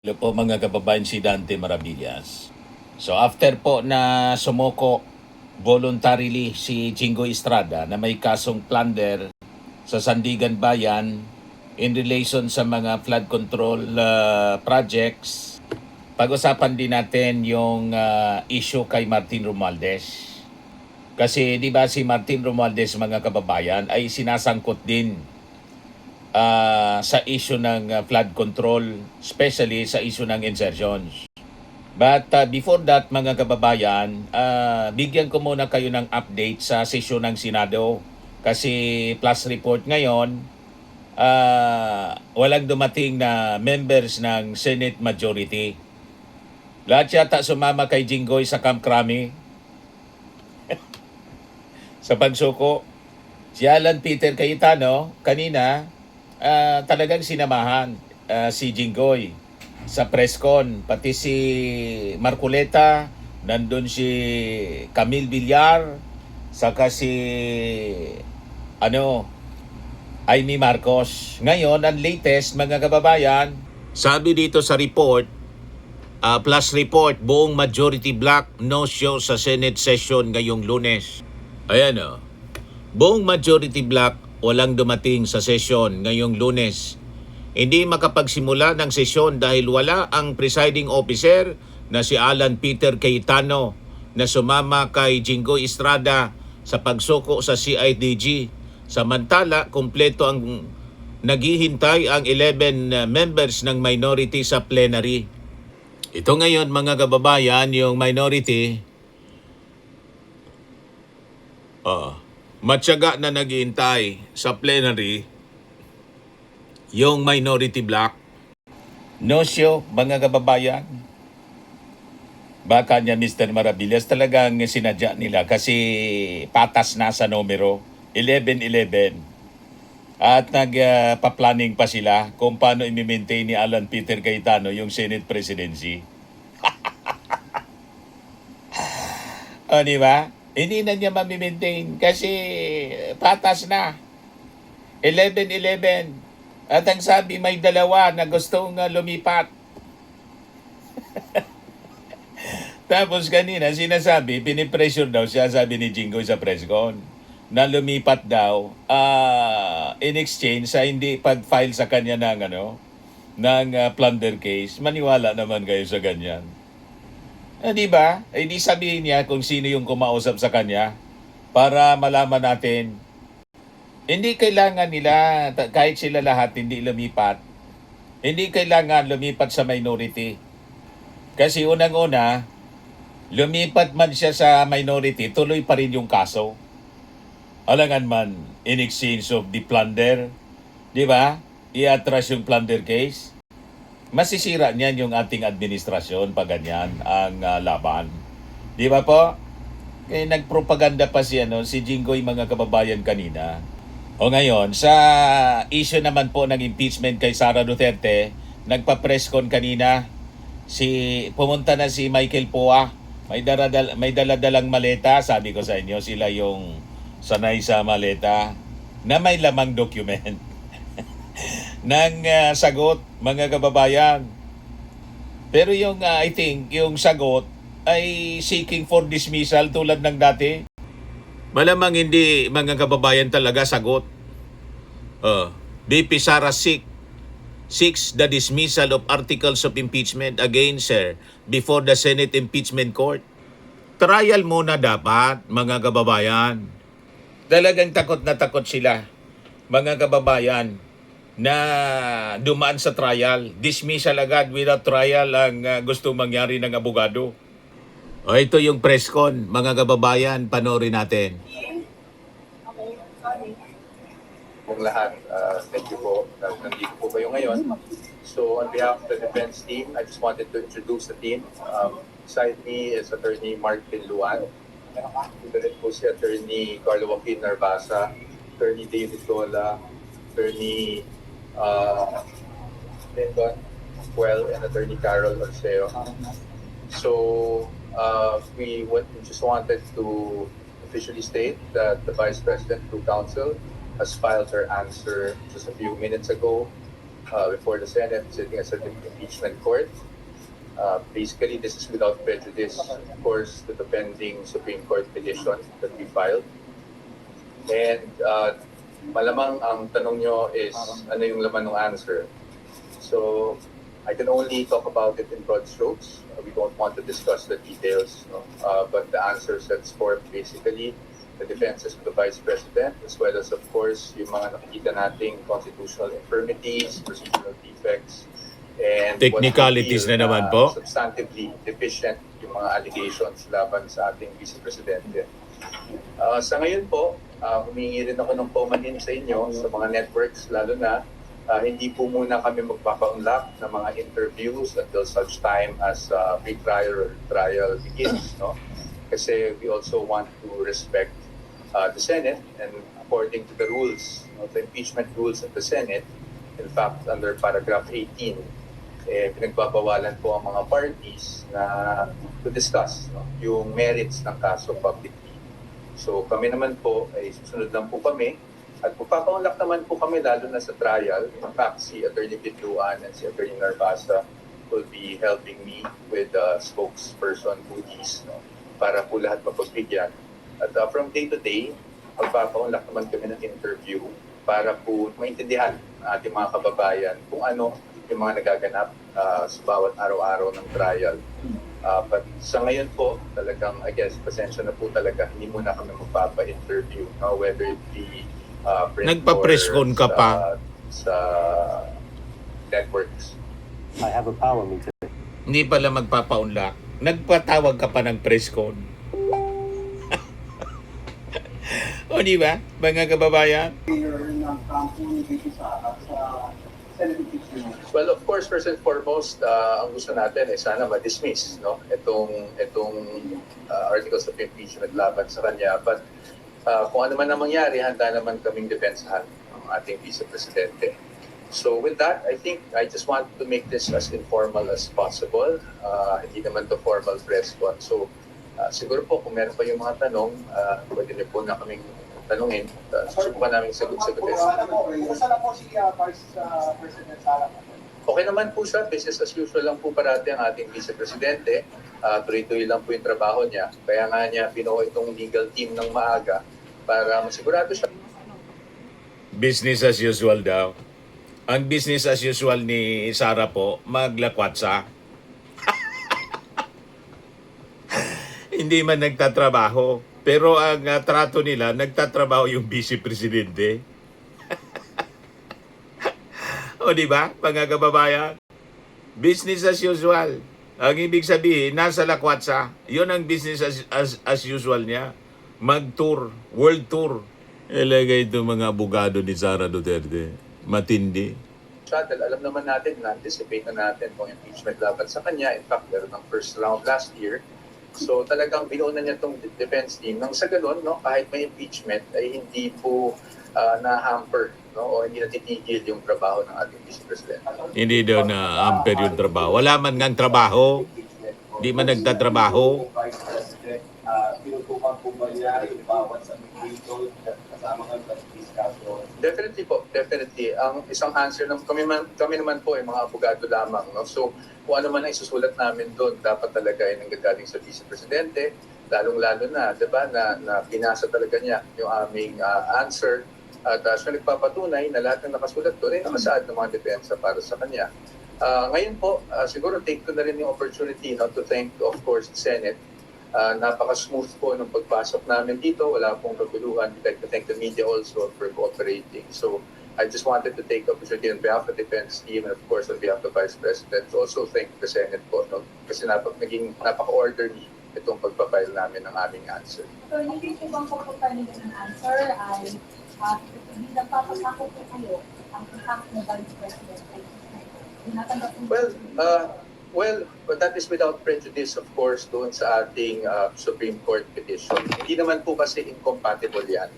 Hello po mga kababayan, si Dante Maravillas. So after po na sumuko voluntarily si Jingo Estrada na may kasong plunder sa Sandigan Bayan in relation sa mga flood control projects, pag-usapan din natin yung issue kay Martin Romualdez. Kasi di ba si Martin Romualdez mga kababayan ay sinasangkot din sa issue ng flood control, especially sa issue ng insertions. But before that mga kababayan, bigyan ko muna kayo ng update sa sesyon ng Senado. Kasi plus report ngayon, walang dumating na members ng Senate majority. Lahat yata sumama kay Jinggoy sa Camp Crame sa pagsuko. Si Alan Peter Cayetano kanina, talagang sinamahan si Jinggoy sa presscon. Pati si Marcoleta, nandun si Camille Villar, saka si Amy Marcos. Ngayon, ang latest mga kababayan, sabi dito sa report, plus report, buong majority block no show sa Senate session ngayong Lunes. Ayan o. Buong majority block walang dumating sa sesyon ngayong Lunes. Hindi makapagsimula ng sesyon dahil wala ang presiding officer na si Alan Peter Cayetano na sumama kay Jingo Estrada sa pagsuko sa CIDG. Samantala, kumpleto ang naghihintay ang 11 members ng minority sa plenary. Ito ngayon mga kababayan, yung minority, matyaga na naghihintay sa plenary yung minority block. No show, mga kababayan. Baka niya Mr. Maravillas talagang sinadya nila kasi patas na sa numero 11-11. At nagpa-planning pa sila kung paano i-maintain ni Alan Peter Cayetano yung Senate presidency. O, di ba? Hindi na niya ma-maintain kasi patas na. 11-11. At ang sabi, may dalawa na gustong lumipat. Tapos kanina, sinasabi, pinipressure daw siya, sabi ni Jingo sa presscon, na lumipat daw in exchange sa hindi pag-file sa kanya ng plunder case. Maniwala naman kayo sa ganyan. Di ba? Di sabihin niya kung sino yung kumausap sa kanya para malaman natin. Hindi kailangan nila, kahit sila lahat hindi lumipat, hindi kailangan lumipat sa minority. Kasi unang-una, lumipat man siya sa minority, tuloy pa rin yung kaso. Alangan man, in exchange of the plunder, di ba? I-atras yung plunder case. Masisira niyan yung ating administrasyon pag ganyan ang laban. Di ba po? Kaya nagpropaganda pa si Jinggoy mga kababayan kanina. O ngayon, sa issue naman po ng impeachment kay Sara Duterte, nagpa-presscon kanina, pumunta na si Michael Poa. May daladalang maleta, sabi ko sa inyo, sila yung sanay sa maleta na may lamang document ng sagot, mga kababayan. Pero yung, I think, yung sagot ay seeking for dismissal tulad ng dati. Malamang hindi, mga kababayan, talaga sagot. BP Sara seeks the dismissal of articles of impeachment against her before the Senate Impeachment Court. Trial muna dapat, mga kababayan. Talagang takot na takot sila, mga kababayan, na dumaan sa trial. Dismissal agad without trial ang gusto mangyari ng abogado. O ito yung presscon, mga kababayan, panoorin natin. Kung lahat, thank you po. Nandito po kayo ngayon. So on behalf of the defense team, I just wanted to introduce the team. Beside me is Attorney Mark Pinluan. Ito rin po si Attorney Carlo Joaquin Narvasa, Attorney David Dola, Attorney Lyndon Well, and Attorney Carol Orseo. So we just wanted to officially state that the Vice President through Council has filed her answer just a few minutes ago. before the Senate, sitting as an impeachment court. Basically, this is without prejudice, of course, to the pending Supreme Court petition that we filed. And malamang ang tanong nyo is, ano yung laman ng answer? So, I can only talk about it in broad strokes. We don't want to discuss the details, no? But the answer sets forth basically the defenses of the Vice President, as well as, of course, yung mga nakikita nating constitutional infirmities, procedural defects, and Technicalities what we na naman po. substantively deficient yung mga allegations laban sa ating Vice Presidente. Sa ngayon po, humingi rin ako ng paumanhin sa inyo, sa mga networks, lalo na hindi po muna kami magpapa-unlock ng mga interviews until such time as pre-trial or trial begins, no? Kasi we also want to respect the Senate, and according to the rules, the impeachment rules of the Senate, in fact, under paragraph 18, pinagbabawalan po ang mga parties na to discuss, no, yung merits ng kaso publicly. So kami naman po ay susunod lang po kami at magpapa-unlock naman po kami lalo na sa trial. In fact, si Attorney Bitluan and si Attorney Narvasa will be helping me with spokesperson duties, no, para po lahat mapagbigyan. At from day to day, magpapa-unlock naman kami ng interview para po maintindihan ng ating mga kababayan kung ano yung mga nagaganap sa bawat araw-araw ng trial. But sa ngayon po, talagang, I guess, pasensya na po talaga, hindi muna kami magpapa-interview, whether it be print Nagpa-press con ka pa. sa networks. I have a power meter. Hindi pala magpapaunlak. Nagpatawag ka pa ng press con. O di ba, mga kababayan? Well, of course, first and foremost, ang gusto natin ay sana ma-dismiss, no, itong articles of impeachment laban sa kanya. But kung ano man ang mangyari, handa naman kaming depensahan ang ating Vice Presidente. So with that, I think I just want to make this as informal as possible. Hindi naman to formal press con. So siguro po kung meron pa yung mga tanong, pwede niyo po na kaming tanungin. Susubukan namin sagutin. Saan po si Vice President Sara? Okay naman po siya. Business as usual lang po parati ang ating Vice Presidente. Tuloy-tuloy lang po yung trabaho niya. Kaya nga niya binuo itong legal team ng maaga para masigurado siya. Business as usual daw. Ang business as usual ni Sara po, maglakwatsa. Hindi man nagtatrabaho. Pero ang trato nila, nagtatrabaho yung Vice Presidente. O di ba, mga kababayan? Business as usual. Ang ibig sabihin, nasa lakwatsa. Yun ang business as usual niya. Mag-tour, world tour. Ilagay ito mga abogado ni Sara Duterte. Matindi. Dahil alam naman natin, na-anticipate na natin kung impeachment laban sa kanya. In fact, meron ng first round last year. So talagang binuo na niya itong defense team. Nang sa ganun, no, kahit may impeachment, ay hindi po na-hamper, no, o hindi natitigil yung trabaho ng ating Vice President. Hindi daw na amper yung trabaho. Wala man ngang trabaho. Di man nagtatrabaho. Vice President, pinutukan po ba niya yung bawat sa dito kasama ng discussion? Definitely po, definitely. Ang isang answer ng kami naman po ay mga abogado lamang, no. So kung ano man ang isusulat namin doon, dapat talaga ay nanggagaling sa Vice Presidente, lalong-lalo na, 'di ba, na binasa talaga niya yung aming answer at siya nagpapatunay na lahat ng nakasulat doon ay nakasaad ng mga depensa para sa kanya. Ngayon po, siguro take ko na rin yung opportunity, no, to thank, of course, the Senate. Napaka-smooth po ng pagpasok namin dito. Wala pong kaguluhan. We'd like to thank the media also for cooperating. So I just wanted to take the opportunity on behalf of the defense team and of course on behalf of the Vice President to also thank the Senate po, no? Kasi naging napaka-orderly itong pagpapile namin ng aming answer. So, hindi po bang pagpapile nila ng answer ay hindi nagpapasako po kayo ang pagpapasako ng Vice President ay tinatanggap po. Well, but that is without prejudice, of course, doon sa ating Supreme Court petition. Hindi naman po kasi incompatible yan.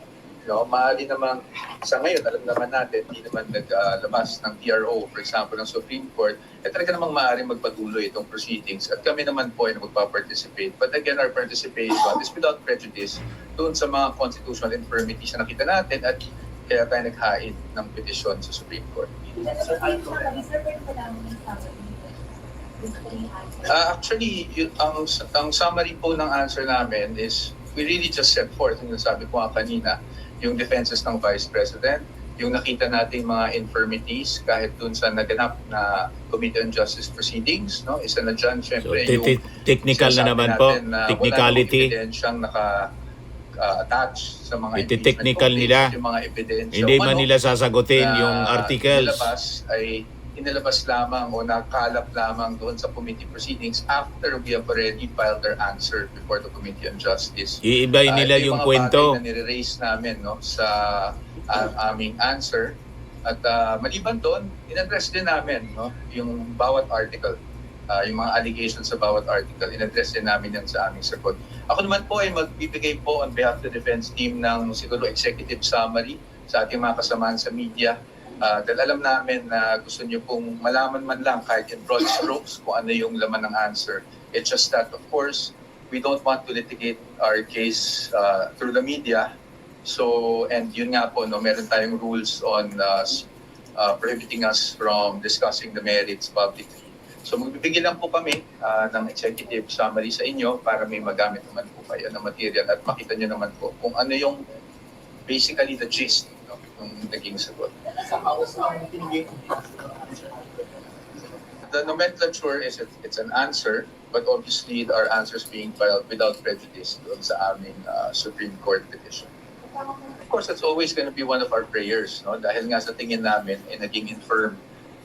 No, maaari namang sa ngayon, alam naman natin, hindi naman naglabas ng TRO, for example, ng Supreme Court, talaga namang maaaring magpatuloy itong proceedings at kami naman po ay magpa-participate. But again, our participation is without prejudice doon sa mga constitutional infirmities na nakita natin at kaya tayo naghain ng petisyon sa Supreme Court. Sir, pwede ba namin yung summary? Yung three answers. Actually, ang summary po ng answer namin is we really just set forth, yung sabi ko nga kanina, yung defenses ng Vice President, yung nakita nating mga infirmities kahit dun sa naganap na Committee on Justice Proceedings, no? Isa na dyan, So, syempre, yung technical na sinasabi naman po, natin na technicality. wala namang ebidensyang naka-attach sa mga Iti-technical impeachment nila. complaints, yung mga ebidensya. Hindi man umano nila sasagutin na yung articles. inilabas lamang o nakalap lamang doon sa committee proceedings after we have already filed our answer before the Committee on Justice. Iibay nila Ito yung mga kwento. bagay na nire-raise namin, no, sa aming answer. At maliban doon, in-address din namin, no, yung bawat article, yung mga allegations sa bawat article, in-address din namin yan sa aming sagot. Ako naman po ay magbibigay po on behalf of the defense team ng siguro executive summary sa ating mga kasamahan sa media. Dahil alam namin na gusto niyo pong malaman man lang kahit in broad strokes kung ano yung laman ng answer. It's just that, of course, we don't want to litigate our case through the media. So, and yun nga po, no, meron tayong rules on prohibiting us from discussing the merits publicly. So, magbibigay lang po kami ng executive summary sa inyo para may magamit naman po kayo ng material at makita nyo naman po kung ano yung basically the gist, no, ng naging sagot. The nomenclature is it's an answer, but obviously our answers being filed without prejudice doon sa aming Supreme Court petition. Of course, that's always going to be one of our prayers, no? Dahil nga sa tingin namin, naging infirm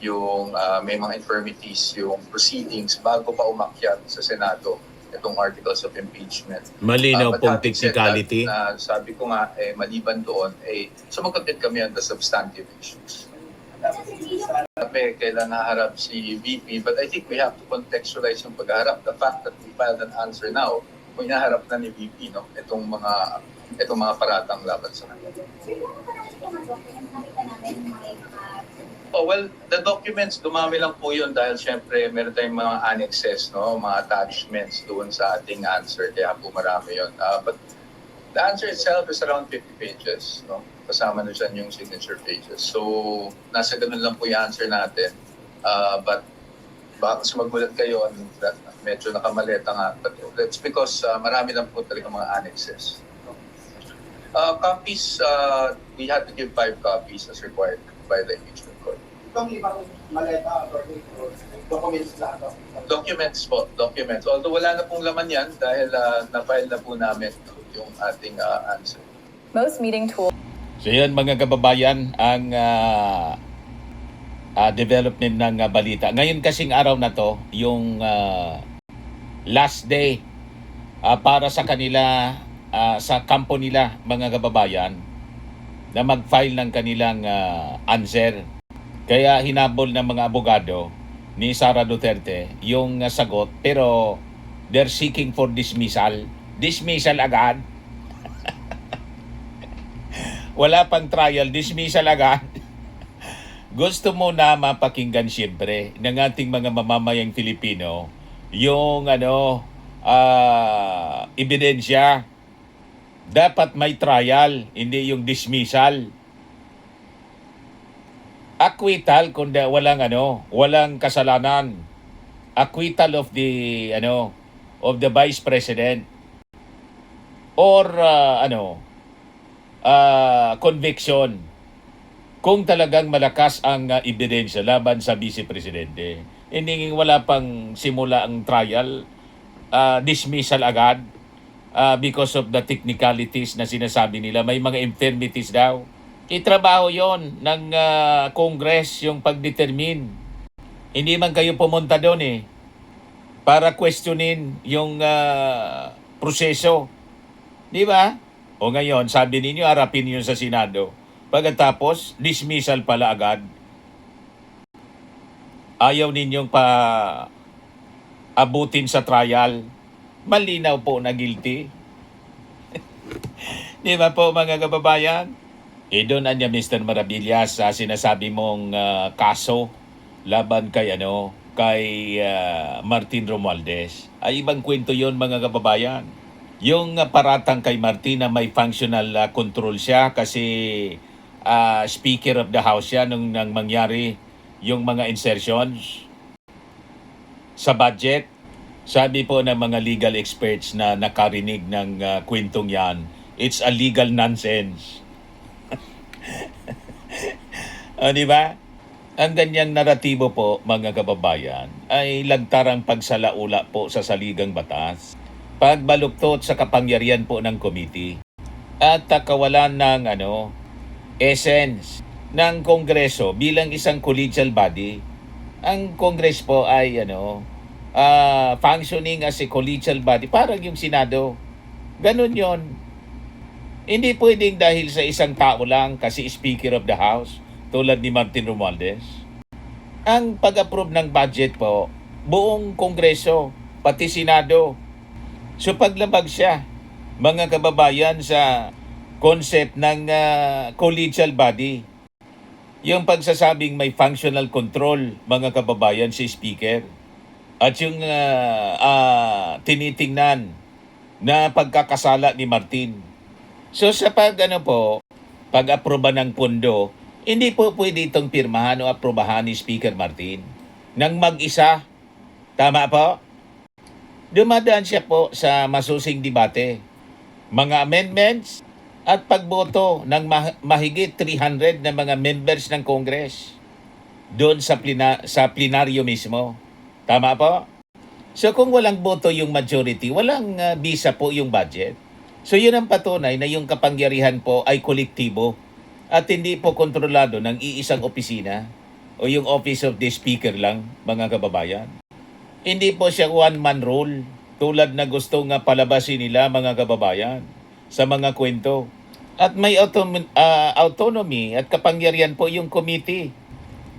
yung may mga infirmities, yung proceedings bago pa umakyat sa Senado itong articles of impeachment. Malinaw But pong having said that, technicality. sabi ko nga, maliban doon, sumagot din kami on the substantive issues. Sabi, kailan naharap si VP, but I think we have to contextualize yung pagharap. The fact that we filed an answer now, kung inaharap na ni VP, no, itong mga paratang laban sa kanya. Oh, well, the documents, dumami lang po yun dahil syempre meron tayong mga annexes, no? Mga attachments doon sa ating answer, kaya po marami yun. But the answer itself is around 50 pages, no? Kasama na dyan yung signature pages. So, nasa ganun lang po yung answer natin. But baka sumagulat kayo, medyo nakamaleta nga. But that's because marami lang po talaga mga annexes. Copies, we had to give 5 copies as required by the impeachment court. Itong ibang maleta or documents lahat. Documents po, documents. Although wala na pong laman yan dahil na-file na po namin yung ating answer. Most meeting tools. So yan mga kababayan, ang development ng balita. Ngayon kasing araw na to, yung last day para sa kanila, sa kampo nila mga kababayan, na mag-file ng kanilang answer. Kaya hinabol ng mga abogado ni Sara Duterte yung sagot, pero they're seeking for dismissal. Dismissal agad. Wala pang trial, dismissal agad. Gusto mo na mapakinggan siyempre ng ating mga mamamayang Filipino yung ebidensya. Dapat may trial, hindi yung dismissal. Acquittal kung walang kasalanan. Acquittal of the Vice President or conviction kung talagang malakas ang ebidensya laban sa Vice Presidente. Hindi wala pang simula ang trial, dismissal agad. Because of the technicalities na sinasabi nila, may mga infirmities daw. Itrabaho yon ng Congress yung pagdetermine. Hindi man kayo pumunta doon para questionin yung proseso. Di ba? O ngayon, sabi ninyo, harapin niyo sa Senado. Pagkatapos, dismissal pala agad. Ayaw ninyong abutin sa trial. Malinaw po na guilty. Di ba po mga kababayan? Doon anya Mr. Maravillas sa sinasabi mong kaso laban kay Martin Romualdez. Ay ibang kwento 'yon mga kababayan. Yung paratang kay Martin na may functional control siya kasi Speaker of the House siya nung nang mangyari yung mga insertions sa budget. Sabi po ng mga legal experts na nakarinig ng kwentong yan, it's a legal nonsense. Di ba? Ang ganyang naratibo po, mga kababayan, ay lagtarang pagsalaula po sa saligang batas, pagbaluktot sa kapangyarihan po ng committee, at kawalan ng essence ng Kongreso bilang isang collegial body. Ang Congress po ay functioning as a collegial body, parang yung Senado. Ganun yon. Hindi pwedeng dahil sa isang tao lang kasi Speaker of the House, tulad ni Martin Romualdez. Ang pag-approve ng budget po, buong Kongreso, pati Senado. So paglabag siya, mga kababayan, sa concept ng collegial body, yung pagsasabing may functional control, mga kababayan, si Speaker, at yung tinitingnan na pagkakasala ni Martin. So sa pag-aproba ng pondo, hindi po pwede itong pirmahan o aprobahan ni Speaker Martin nang mag-isa. Tama po? Dumadaan siya po sa masusing debate, mga amendments at pagboto ng mahigit 300 na mga members ng Congress doon sa plenaryo mismo. Tama po? So kung walang boto yung majority, walang bisa po yung budget. So yun ang patunay na yung kapangyarihan po ay kolektibo at hindi po kontrolado ng iisang opisina o yung Office of the Speaker lang, mga kababayan. Hindi po siya one-man rule tulad na gusto nga palabasin nila, mga kababayan, sa mga kwento. At may autonomy at kapangyarihan po yung committee,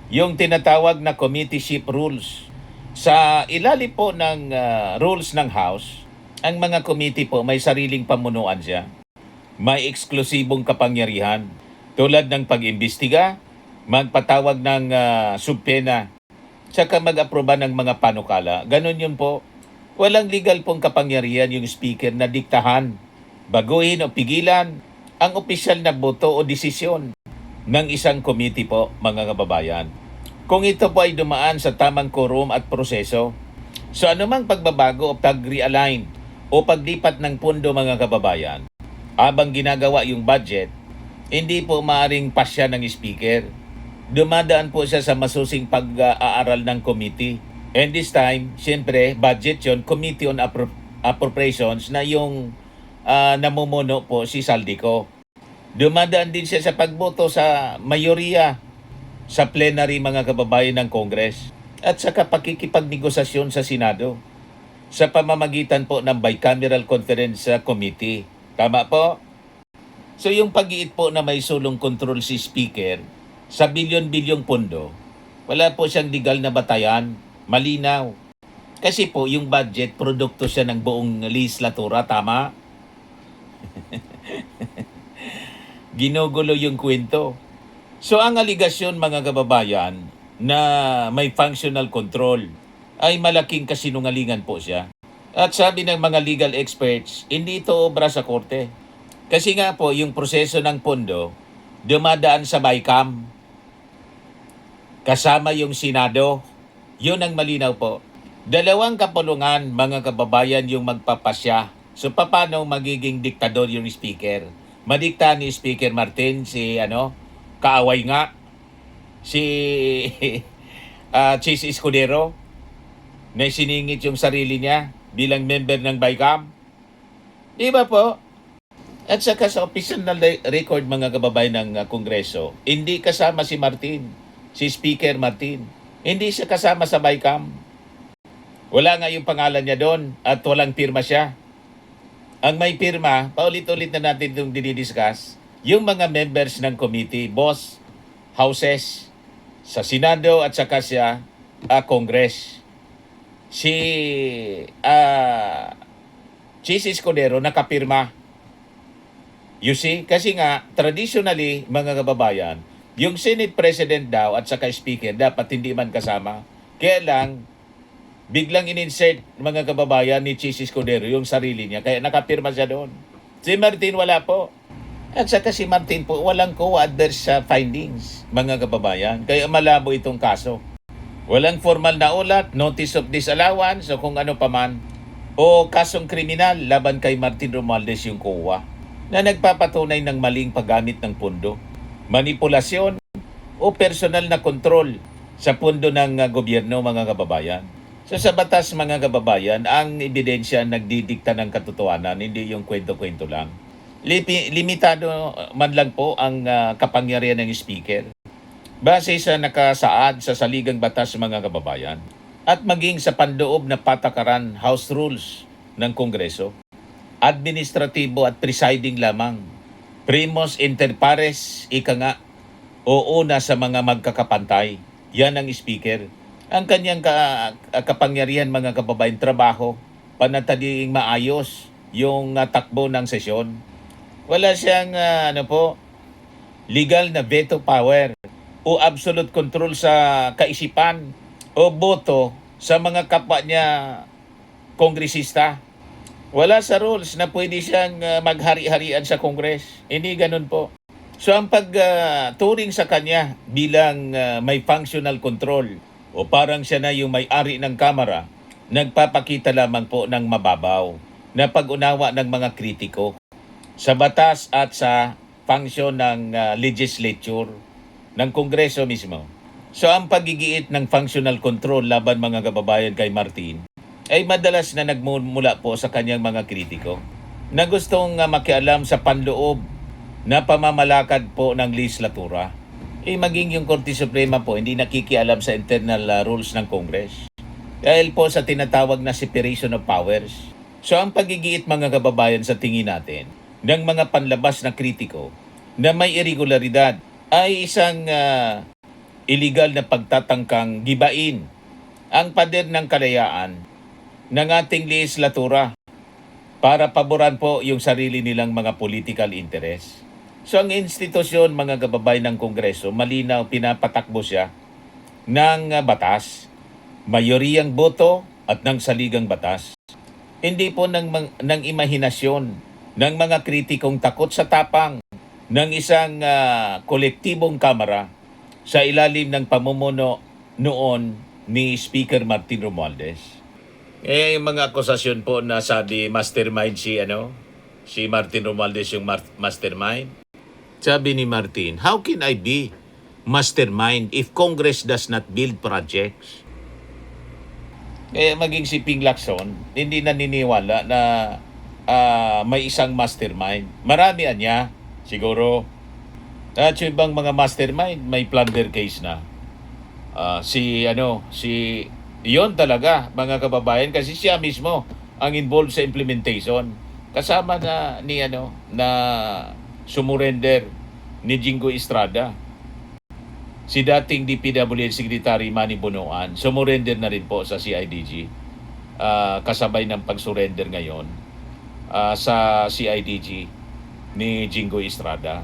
yung tinatawag na committeeship rules. Sa ilalim po ng rules ng House, ang mga committee po may sariling pamunuan siya. May eksklusibong kapangyarihan tulad ng pag-imbestiga, magpatawag ng subpena, tsaka mag-aproba ng mga panukala. Ganon yun po. Walang legal pong kapangyarihan yung Speaker na diktahan, baguhin o pigilan ang opisyal na boto o desisyon ng isang committee po, mga kababayan. Kung ito po ay dumaan sa tamang quorum at proseso, so anumang pagbabago o pag-realign o paglipat ng pondo, mga kababayan, habang ginagawa yung budget, hindi po maaaring pasya ng Speaker. Dumadaan po siya sa masusing pag-aaral ng committee. And this time, siyempre, budget yun, Committee on Appropriations, na yung namumuno po si Saldico. Dumadaan din siya sa pagboto sa mayoriya sa plenary, mga kababayan, ng Congress, at sa pakikipagnegosasyon sa Senado sa pamamagitan po ng Bicameral Conference Committee. Tama po? So yung pag-iit po na may sulong kontrol si Speaker sa bilyon-bilyong pondo, wala po siyang legal na batayan, malinaw. Kasi po yung budget, produkto siya ng buong legislatura, tama? Ginugulo yung kwento. So ang aligasyon, mga kababayan, na may functional control ay malaking kasinungalingan po siya. At sabi ng mga legal experts, hindi ito obra sa korte. Kasi nga po, yung proseso ng pondo, dumadaan sa BICAM, kasama yung Senado. Yun ang malinaw po. Dalawang kapulungan, mga kababayan, yung magpapasya. So, paano magiging diktador yung Speaker? Madikta ni Speaker Martin kaaway nga, si Chis Escudero, na siningit yung sarili niya bilang member ng BICAM. Di ba po? At saka sa official na record, mga kababayan ng Kongreso, hindi kasama si Martin, si Speaker Martin. Hindi siya kasama sa BICAM. Wala nga yung pangalan niya doon at walang pirma siya. Ang may pirma, paulit-ulit na natin itong dinidiscuss, yung mga members ng committee, boss, houses, sa Senado at saka sa Congress. Si Chis Escudero nakapirma. You see? Kasi nga, traditionally, mga kababayan, yung Senate President daw at saka Speaker dapat hindi man kasama. Kaya lang, biglang in-insert, mga kababayan, ni Chis Escudero yung sarili niya. Kaya nakapirma siya doon. Si Martin wala po. At saka si Martin po, walang co-adverse findings, mga kababayan. Kaya malabo itong kaso. Walang formal na ulat, notice of disallowance o kung ano paman, o kasong kriminal laban kay Martin Romualdez yung COA na nagpapatunay ng maling paggamit ng pondo, manipulasyon o personal na kontrol sa pondo ng gobyerno, mga kababayan. So sa batas, mga kababayan, ang ebidensya nagdidikta ng katotohanan, hindi yung kwento-kwento lang. Limitado man lang po ang kapangyarihan ng speaker base sa nakasaad sa saligang batas, mga kababayan, at maging sa panloob na patakaran House Rules ng Kongreso. Administratibo at presiding lamang. Primus inter pares, ika nga, o una sa mga magkakapantay. Yan ang speaker. Ang kanyang kapangyarihan, mga kababayan, trabaho, panataging maayos yung takbo ng sesyon. Wala siyang legal na veto power o absolute control sa kaisipan o boto sa mga kapwa niya kongresista. Wala sa rules na pwede siyang maghari-harian sa Kongres. Hindi ganun po. So ang pagturing sa kanya bilang may functional control o parang siya na yung may-ari ng Kamara, nagpapakita lamang po ng mababaw na pag-unawa ng mga kritiko sa batas at sa function ng legislature ng Kongreso mismo. So ang pagigiit ng functional control laban, mga kababayan, kay Martin ay madalas na nagmumula po sa kanyang mga kritiko na gustong makialam sa panloob na pamamalakad po ng legislatura. Maging yung Korte Suprema po hindi nakikialam sa internal rules ng Congress dahil po sa tinatawag na separation of powers. So ang pagigiit, mga kababayan, sa tingin natin ng mga panlabas na kritiko na may irregularidad ay isang illegal na pagtatangkang gibain ang pader ng kalayaan ng ating legislatura para paboran po yung sarili nilang mga political interest. So ang institusyon, mga kababayan, ng Kongreso, malinaw pinapatakbo siya ng batas, mayoriyang boto at ng saligang batas. Hindi po ng imahinasyon ng mga kritikong takot sa tapang ng isang kolektibong kamara sa ilalim ng pamumuno noon ni Speaker Martin Romualdez. Yung mga akusasyon po na sabi mastermind si Martin Romualdez yung mastermind. Sabi ni Martin, how can I be mastermind if Congress does not build projects? Maging si Ping Lacson, hindi naniniwala na may isang mastermind. Marami niya, siguro. At yung ibang mga mastermind, may plunder case na. Iyon talaga, mga kababayan, kasi siya mismo ang involved sa implementation. Kasama na na sumurrender ni Jingo Estrada. Si dating DPWH Secretary Manny Bonoan, sumurrender na rin po sa CIDG. Kasabay ng pag-surrender ngayon sa CIDG ni Jingo Estrada.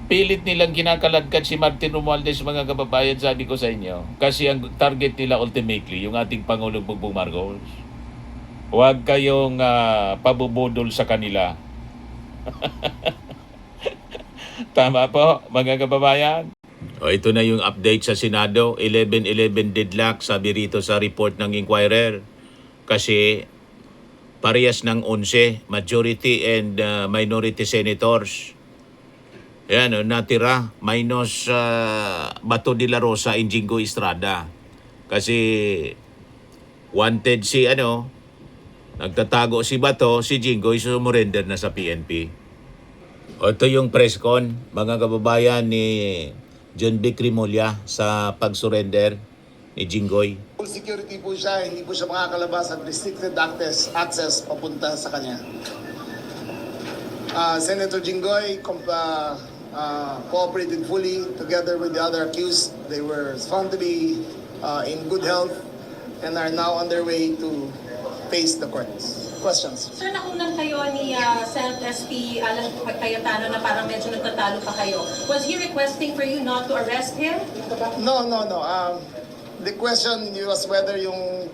Pilit nilang kinakaladkad si Martin Romualdez, mga kababayan, sabi ko sa inyo. Kasi ang target nila ultimately, yung ating Pangulong Bongbong Marcos. Huwag kayong pabubudol sa kanila. Tama po, mga kababayan. Ito na yung update sa Senado. 11-11 deadlock, sabi rito sa report ng Inquirer. Kasi parehas ng 11, majority and minority senators. Yan, natira minus Bato de la Rosa and Jingo Estrada. Kasi wanted si nagtatago si Bato, si Jingo sumurrender na sa PNP. Ito yung press con, mga kababayan, ni John B. Crimolia sa pag-surrender ni Jingoy. Full security po siya, hindi po siya makakalabas at restricted access papunta sa kanya. Senator Jingoy cooperated fully together with the other accused. They were found to be in good health and are now on their way to face the courts. Questions? Sir, nakunan kayo ni Senate SP Alan Cayetano na parang medyo nagtatalo pa kayo. Was he requesting for you not to arrest him? No. The question was whether yung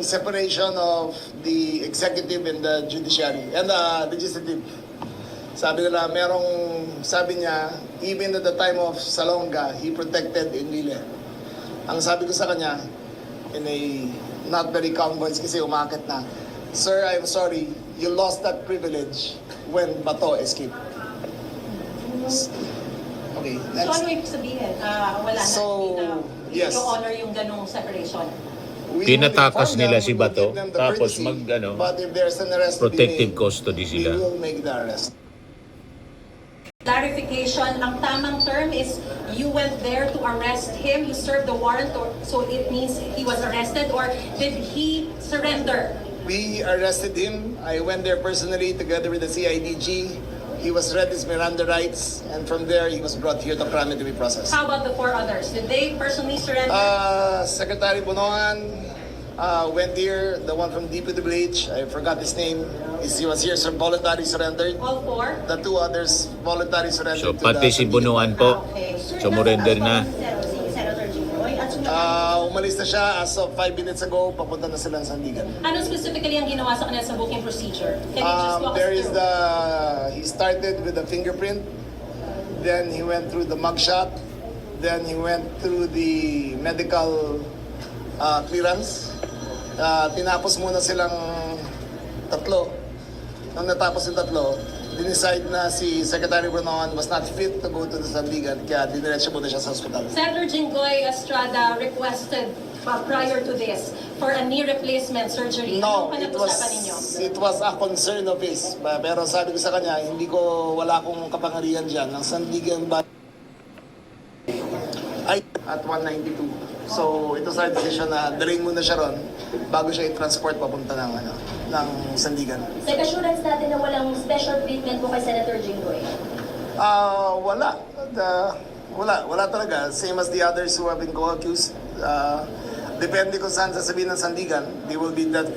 separation of the executive and the judiciary and the legislative. Sabi niya, even at the time of Salonga, he protected Enrile. Ang sabi ko sa kanya, in a not very calm voice kasi umakit na, Sir, I'm sorry, you lost that privilege when Bato escaped. Okay, So next. ano ibig sabihin? Wala na, So, hindi yes. yung honor yung ganong separation. We Tinatakas will inform nila them, si we will Bato, give them the tapos courtesy, but if there's an arrest to be protective made, custody we sila. will make the arrest. Clarification, ang tamang term is you went there to arrest him, you served the warrant, or so it means he was arrested, or did he surrender? We arrested him. I went there personally together with the CIDG. He was read his Miranda rights, and from there he was brought here to Krami to be processed. How about the 4 others? Did they personally surrender? Secretary Bonoan went here. The one from DPWH, I forgot his name. He was here, so voluntary surrendered. All 4? The 2 others voluntary surrendered. So to pati the si Bunuan po, Okay. sumurrender na. Umalis na siya as of 5 minutes ago. Papunta na sila sa Sandigan. Ano specifically ang ginawa sa kanila sa booking procedure? Can you just walk There us is through? he started with the fingerprint, then he went through the mugshot, then he went through the medical clearance. Tinapos muna silang tatlo. Nung natapos yung tatlo, dinicide na si Secretary Brunoan was not fit to go to the Sandigan, kaya diniretso muna siya sa hospital. Senator Jinggoy Estrada requested prior to this for a knee replacement surgery. No, Ano pinag-usapan ninyo? it was a concern of his. Pero sabi ko sa kanya, wala akong kapangyarihan dyan. Ang Sandigan ba ay at 192. So, ito sa decision na dalhin muna siya ron bago siya i-transport papunta ng Sandigan. Like assurance natin na walang special treatment po kay Senator Jinggoy. Wala. Wala talaga. Same as the others who have been co-accused. Depende kung saan sasabihin ng Sandigan. They will be dealt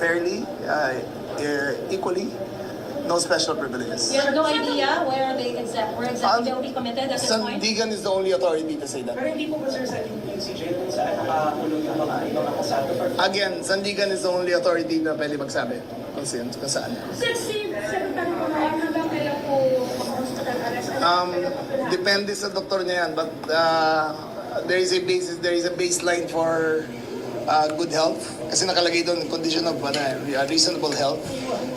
fairly, equally. No special privileges. You have no idea where exactly they'll be committed at this point? Sandigan is the only authority to say that. Pero hindi po ba sir sa yung CJ kung saan nakakulong yung mga ibang akasado? Again, Sandigan is the only authority na pwede magsabi kung saan. Sir, si Secretary Bonoan, hanggang kailan po mag-hospital arrest? Depende sa doktor niya yan, but there is a baseline for good health. Kasi nakalagay doon condition of reasonable health.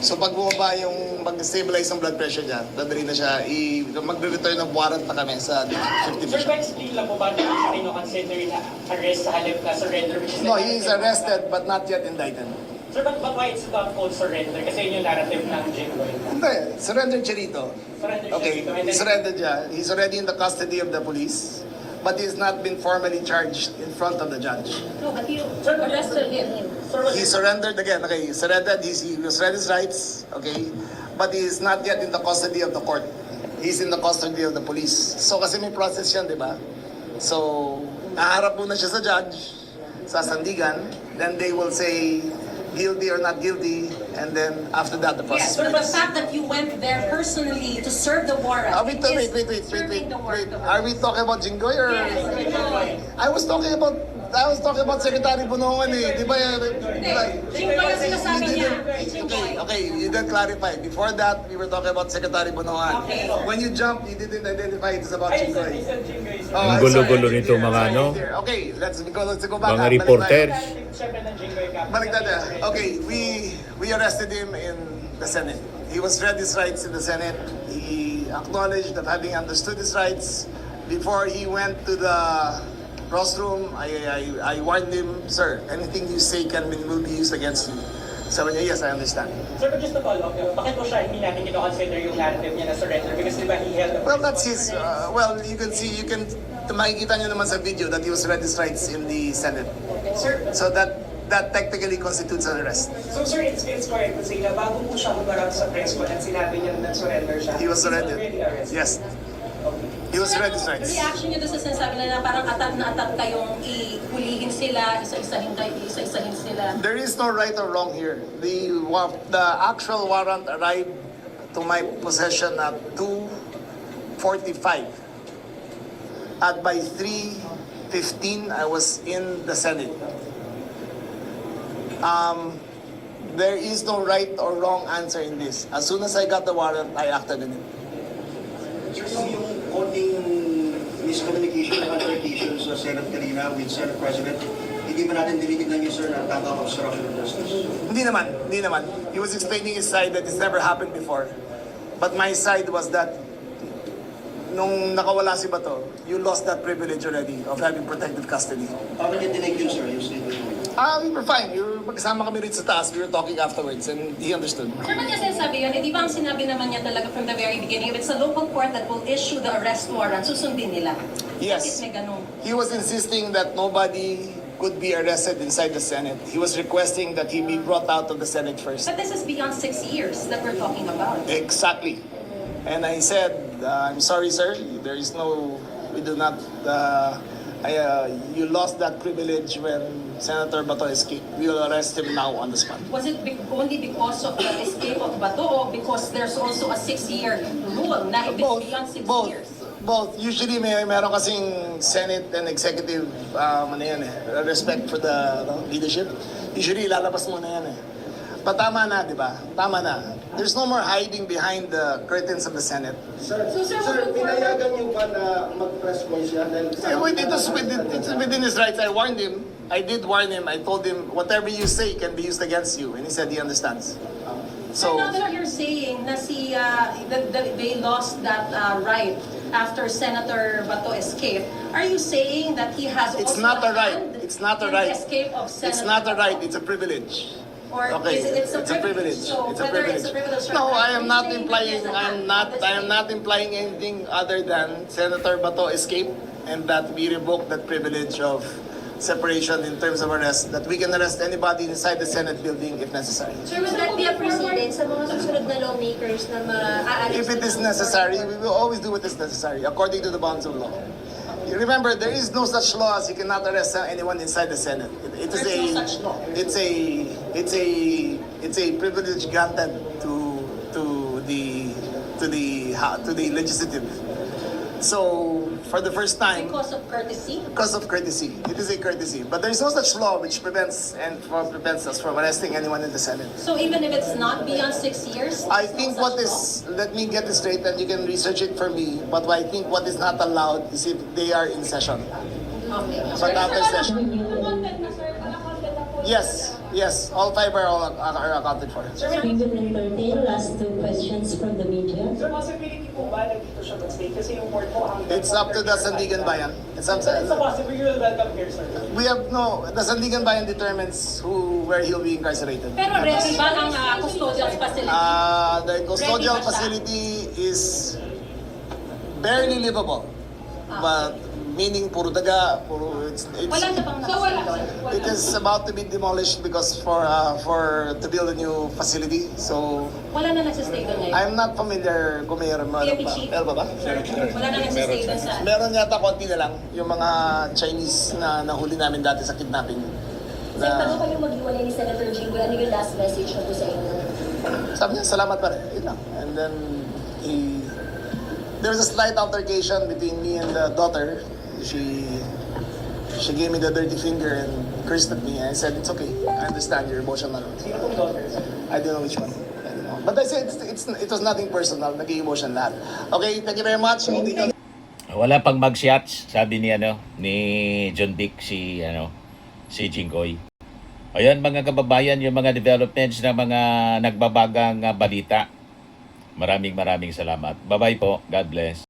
So pag bumaba yung mag-stabilize ang blood pressure niya, dadali na siya, mag-return ng warrant na kami sa 50 Sir, explain lang po ba na consider na arrest sa halip na surrender? No, he is arrested but not yet indicted. Sir, but why it's not called surrender? Kasi yun yung narrative ng Jinggoy. Hindi, surrendered siya rito. Surrender siya Okay, dito. And then, surrendered siya. He's already in the custody of the police, but he's not been formally charged in front of the judge. No, but you arrested him. He surrendered again, okay, he surrendered, he was read his rights, okay, but he is not yet in the custody of the court. He's in the custody of the police. So kasi may process yan, di ba? So, naharap muna siya sa judge, sa Sandigan, then they will say guilty or not guilty, and then after that the Yes, process. but the fact that you went there personally to serve the warrant Are we is wait. serving the warrant. Are we talking about Jinggoy or? I was talking about Secretary Bonoan eh. Di ba? Jinggoy ang sinasabi niya. Jinggoy. Okay, you didn't clarify. Before that, we were talking about Secretary Bonoan. Okay. When you jumped, you didn't identify it as about ay, sir, Jinggoy. Mr. Jinggoy, sir. Oh, Ang I'm gulo-gulo sorry, I nito, didn't mga hear. ano? Okay, let's go back. Mga Balik reporters. Siyempre ng Jinggoy ka. Balik tayo. Okay, we arrested him in the Senate. He was read his rights in the Senate. He acknowledged that having understood his rights, before he went to the rostrum, I warned him, sir, anything you say will be used against you. Sabi niya, yes, I understand. Sir, but just to follow up, bakit po siya hindi natin kino-consider yung narrative niya na surrender? Because di ba he held a Well, that's his, makikita niyo naman sa video that he was read his rights in the Senate. Sir, So that technically constitutes an arrest. so sir, it's correct to say na bago po siya humarap sa press con at sinabi niya na surrender siya. He was he's surrendered. already arrested. Yes. He was read his rights. Reaction niyo doon sa sinasabi nila na parang atat na atat kayong ihulihin sila, isa-isahin sila. There is no right or wrong here. The actual warrant arrived to my possession at 2:45. At by 3:15, I was in the Senate. There is no right or wrong answer in this. As soon as I got the warrant, I acted on it. Sir, yung konting miscommunication and altercation sa Senate kanina with Senate President, hindi ba natin tinitignan yun, sir, na tama obstruction of justice? Hindi naman. He was explaining his side that it's never happened before. But my side was that nung nakawala si Bato, you lost that privilege already of having protective custody. Paano niya tinake yun, sir, yung statement mo? We were fine. Magkasama kami rin sa taas. We were talking afterwards and he understood. Sir, ba't niya sinasabi yun? Eh, di ba ang sinabi naman niya talaga from the very beginning, if it's a local court that will issue the arrest warrant, susundin nila. Yes. Bakit may ganun? He was insisting that nobody could be arrested inside the Senate. He was requesting that he be brought out of the Senate first. But this is beyond 6 years that we're talking about. Exactly. And I said, I'm sorry, sir. There is no, we do not, you lost that privilege when Senator Bato escaped. We will arrest him now on the spot. Was it only because of the escape of Bato or because there's also a 6-year rule na if it's beyond 6 years? Both. Usually meron kasing Senate and executive respect for the leadership. Usually ilalabas mo na yan eh. But tama na, di ba? Tama na. There's no more hiding behind the curtains of the Senate. Sir, pinayagan niyo ba na mag-press con siya? It's within his rights. I warned him. I did warn him. I told him, whatever you say can be used against you. And he said he understands. So now that you're saying na that they lost that right after Senator Bato escaped, are you saying that he has It's also not a hand right. It's not a in right. the escape of Senator It's not a right. Bato? It's a privilege. Or Okay, it's a privilege. So It's a whether privilege. it's a privilege or No, not, I am are you not saying that implying. there's a I hand am on not the implying anything other than Senator Bato escaped and that we revoke that privilege of separation in terms of arrest. That we can arrest anybody inside the Senate building if necessary. Sir, will that be a precedent sa mga susunod na lawmakers na maaalis? If it is necessary, we will always do what is necessary according to the bounds of law. You remember, there is no such law as you cannot arrest anyone inside the Senate. It is There's no such law. It's a privilege granted to the legislative. So for the first time, because of courtesy? because of courtesy, it is a courtesy. But there is no such law which prevents us from arresting anyone in the Senate. So even if it's not beyond 6 years? I there's think no what such is, let me get this straight and you can research it for me, but I think what is not allowed is if they are in session. law? Okay. But after session, yes, all 5 are accounted for. We will entertain last 2 questions from the media. Sir, possibility po ba na dito siya mag-stay? Kasi yung court po hanggang... It's up to the Sandigan Bayan. It's up Sir, it's a to, possible you will welcome here, sir. we have no, the Sandigan Bayan determines where he'll be incarcerated. Pero ready ba ang custodial facility? The custodial Ready ba siya? facility is barely livable. But meaning puro daga, Wala na bang nakasal doon? it is about to be demolished because to build a new facility. So Wala na nagsistay doon ngayon? I'm not familiar kung mayroon mo PNP chief? Meron ba? Wala na nagsistay doon sa... Meron yata konti na lang yung mga Chinese na nahuli namin dati sa kidnapping. Sir, bago kayo maghiwalay ni Senator Jingo, ano yung last message na po sa inyo? Sabi niya, salamat pa rin. Yun lang. And then, there was a slight altercation between me and the daughter. She gave me the dirty finger and cursed at me. I said, it's okay. I understand you're emotional. Sino pong daughter, sir? I don't know which one. I don't know. But I said, it was nothing personal. Naging emotion lahat. Okay, thank you very much. Wala pang mag-shots, sabi ni John Dick si Jinggoy. Ayun mga kababayan, yung mga developments ng mga nagbabagang balita. Maraming salamat. Bye-bye po. God bless.